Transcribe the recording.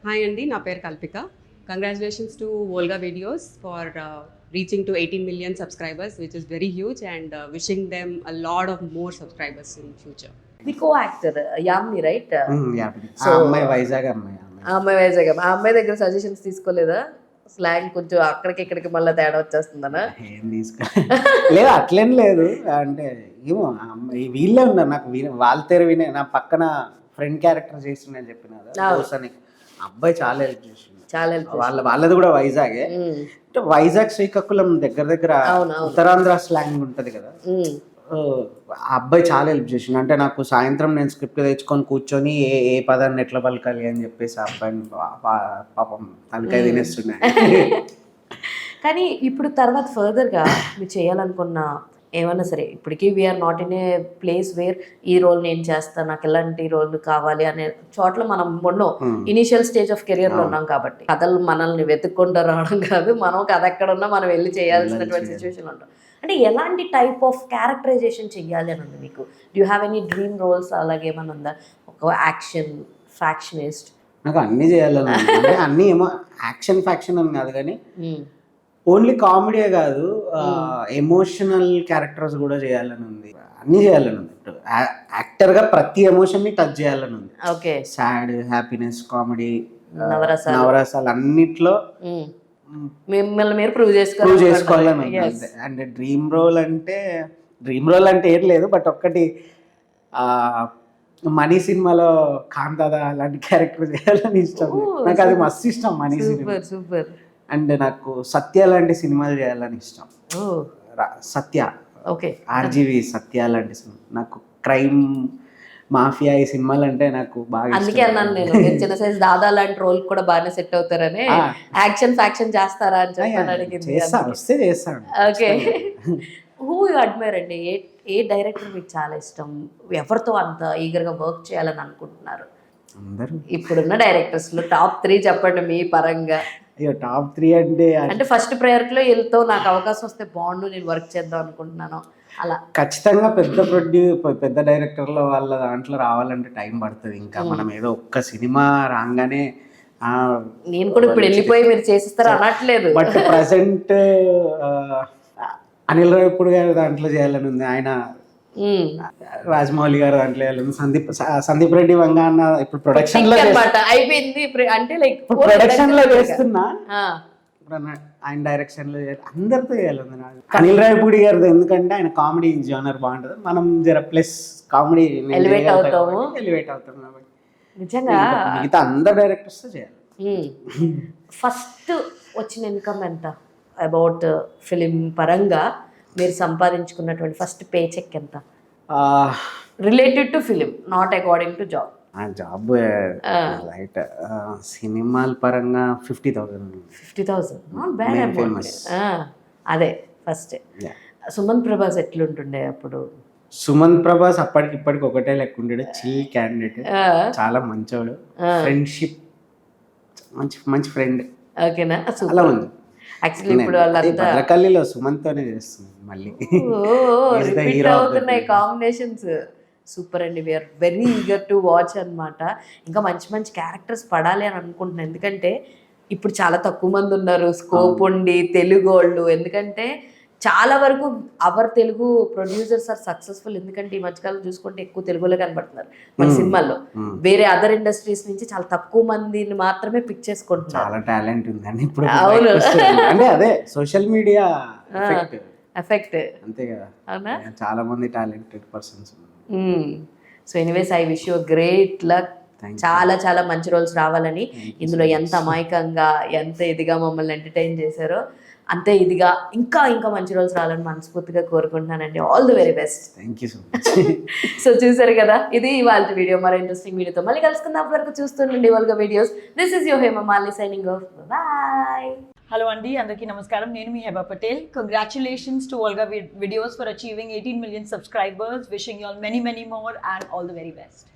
Hi అండి, నా పేరు Kalpika. Congratulations to Volga videos for reaching to 18 million subscribers, which is very huge, and wishing them a lot of more subscribers in future. The co actor యామ్ని right? ఆ అమ్మాయి వైజాగ్ అమ్మాయి ఆ అమ్మాయి వైజాగ్ ఆ అమ్మాయి దగ్గర సజెషన్స్ తీసుకోలేదా? స్లాంగ్ కొంచెం అక్కడికి ఇక్కడికి మళ్ళీ తేడా వచ్చేస్తుందనా? ఏం తీసుకో లేదు, అట్లేం లేదు. అంటే ఏమో వీళ్ళే ఉన్నారు నాకు వాళ్ళ తెర వినే నా పక్కన ఫ్రెండ్ క్యారెక్టర్ చేస్తుండే అని చెప్పిన అని అబ్బాయి చాలా హెల్ప్ చేసిండు. చాలా హెల్ప్ వాళ్ళది కూడా వైజాగే. అంటే వైజాగ్ శ్రీకాకుళం దగ్గర దగ్గర ఉత్తరాంధ్ర స్లాంగ్ ఉంటది కదా. ఆ అబ్బాయి చాలా హెల్ప్ చేసిండు. అంటే నాకు సాయంత్రం నేను స్క్రిప్ట్ తెచ్చుకొని కూర్చొని ఏ పదాన్ని ఎట్లా పలకాలి అని చెప్పేసి ఆ అబ్బాయిని పాపం తనకాయ తినేస్తుండే. కానీ ఇప్పుడు తర్వాత ఫర్దర్గా మీరు చేయాలనుకున్న ఏమన్నా సరే, ఇప్పటికీ we are not in a place where ఈ రోల్ నేను చేస్తాను, నాకు ఎలాంటి రోల్ కావాలి అనే చోట్ల మనం ఉన్నాం. ఇనిషియల్ స్టేజ్ ఆఫ్ కెరియర్లో ఉన్నాం కాబట్టి కథలు మనల్ని వెతుక్కుంటూ రావడం కాదు, మనం కథ ఎక్కడ ఉన్నా మనం వెళ్ళి చేయాల్సినటువంటి సిచ్యువేషన్ ఉంటాం. అంటే ఎలాంటి టైప్ ఆఫ్ క్యారెక్టరైజేషన్ చెయ్యాలి అని ఉంది మీకు? Do you have any dream roles అలాగే ఏమన్నా ఉందా? ఒక యాక్షన్ ఫ్యాక్షనిస్ట్? నాకు అన్నీ చేయాలని అంటే అన్నీ ఏమో యాక్షన్ ఫ్యాక్షన్ అని కాదు, కానీ ఓన్లీ కామెడీయే కాదు, ఎమోషనల్ క్యారెక్టర్స్ కూడా చేయాలని ఉంది. అన్నీ చేయాలని ఉంది. యాక్టర్గా ప్రతి ఎమోషన్ని టచ్ చేయాలని ఉంది. ఓకే. సాడ్, హ్యాపీనెస్, కామెడీ, నవరసాలు అన్నిట్లో మిమ్మల్ని మీరు ప్రూవ్ చేసుకోవాలని ఉంది. అంటే డ్రీమ్ రోల్ అంటే ఏం లేదు, బట్ ఒక్కటి మనీ సినిమాలో కాంతాదా అలాంటి క్యారెక్టర్ చేయాలని ఇష్టం. నాకు అది మస్తు ఇష్టం మనీ సినిమా. సూపర్. అండ్ నాకు సత్య లాంటి సినిమాలు చేయాలని ఇష్టం. సత్య, ఓకే, ఆర్జీవి సత్య లాంటి సినిమా, నాకు క్రైమ్ మాఫియా ఈ సినిమాలు అంటే నాకు బాగా. అందుకే అన్నాను నేను చిన్న సైజ్ దాదా లాంటి రోల్ కూడా బాగానే సెట్ అవుతారని. యాక్షన్ ఫ్యాక్షన్ చేస్తారా అని చెప్పి అడిగింది. వస్తే చేస్తాను. ఓకే. హూ యు అడ్మైర్ అండి? ఏ డైరెక్టర్ మీకు చాలా ఇష్టం? ఎవరితో అంత ఈగర్గా వర్క్ చేయాలని అనుకుంటున్నారు? అందరూ ఇప్పుడున్న డైరెక్టర్స్ లో టాప్ 3 చెప్పండి మీ పరంగా. అయ్యో టాప్ 3 అంటే ఫస్ట్ ప్రయారిటీలో వెళ్తూ నాకు అవకాశం వస్తే బాగుండు, నేను వర్క్ చేద్దాం అనుకుంటున్నాను అలా. ఖచ్చితంగా పెద్ద డైరెక్టర్ల వాళ్ళ దాంట్లో రావాలంటే టైం పడుతుంది. ఇంకా మనం ఏదో ఒక్క సినిమా రాగానే నేను కూడా ఇప్పుడు వెళ్ళిపోయి మీరు చేసిస్తారు అనట్లేదు, బట్ ప్రజెంట్ అనిల్ రావిపూడి గారు దాంట్లో చేయాలని ఉంది. ఆయన రాజమౌళి గారు దాంట్లో చేయాలని. సందీప్ రెడ్డి వంగ అన్న ఇప్పుడు ప్రొడక్షన్ లో అయిపోయింది. అంటే లైక్ ప్రొడక్షన్ లో చేస్తున్నా, ఆయన డైరెక్షన్ లో చేయాలి. అందరితో చేయాలి నాకు. అనిల్ రావిపూడి గారిది ఎందుకంటే ఆయన కామెడీ జోనర్ బాగుంటది, మనం జర ప్లస్ కామెడీ ఎలివేట్ అవుతాం కాబట్టి నిజంగా మిగతా అందరు డైరెక్టర్స్ తో చేయాలి. ఫస్ట్ వచ్చిన ఇన్కమ్ ఎంత? అబౌట్ ఫిలిం పరంగా మీరు సంపాదించుకున్నటువంటి ఫస్ట్ పే చెక్ ఎంత? Related to film, not according to job. Job right. సినిమాల పరంగా 50,000. Not bad amount. అదే ఫస్ట్. సుమంత్ ప్రభాస్ ఎట్లుంటుండే అప్పుడు? సుమంత్ ప్రభాస్ అప్పటికి ఇప్పటికి ఒకటే లెక్క ఉండే, చిల్ క్యాండిడేట్, చాలా మంచోడు, ఫ్రెండ్షిప్ మంచి ఫ్రెండ్. ఓకేనా? చాలా ఉంది. యాక్చువల్లీ ఇప్పుడు వాళ్ళంతా భద్రకల్లిలో సుమంత్తోనే చేస్తుంది మళ్ళీ. అవుతున్నాయి కాంబినేషన్స్. సూపర్ అండి. We are very eager to watch అనమాట. ఇంకా మంచి మంచి క్యారెక్టర్స్ పడాలి అని అనుకుంటున్నాను, ఎందుకంటే ఇప్పుడు చాలా తక్కువ మంది ఉన్నారు స్కోప్ ఉండి తెలుగు వాళ్ళు. ఎందుకంటే చాలా వరకు our Telugu producers are successful, ఎందుకంటే ఈ మధ్యకాలం చూసుకుంటే ఎక్కువ తెలుగులో కనబడుతున్నారు మన సినిమాల్లో. వేరే అదర్ ఇండస్ట్రీస్ నుంచి చాలా తక్కువ మందిని మాత్రమే పిక్ చేసుకుంటున్నారు. చాలా టాలెంట్ ఉందండి ఇప్పుడు. అవును, అంటే అదే సోషల్ మీడియా ఎఫెక్ట్ అంతే కదా. అవునా, చాలా మంది talented persons. So anyways I wish you great luck. చాలా చాలా మంచి రోల్స్ రావాలని. ఇందులో ఎంత అమాయకంగా ఎంత ఇదిగా మమ్మల్ని ఎంటర్టైన్ చేశారో అంతే ఇదిగా ఇంకా ఇంకా మంచి రోల్స్ రావాలని మనస్ఫూర్తిగా కోరుకుంటున్నానండి. All the very best. Thank you so much. So చూసారు కదా, ఇది ఇవాళ వీడియో. మరో ఇంట్రెస్టింగ్ వీడియోతో మళ్ళీ కలుసుకుందాం. వరకు చూస్తుండండి Valga videos. This is your Hema Malini signing off. Bye. Hello అండి, అందరికీ నమస్కారం. నేను మీ Heba Patel. Congratulations to Valga videos for achieving 18 million subscribers. Wishing you all many more and all the very best.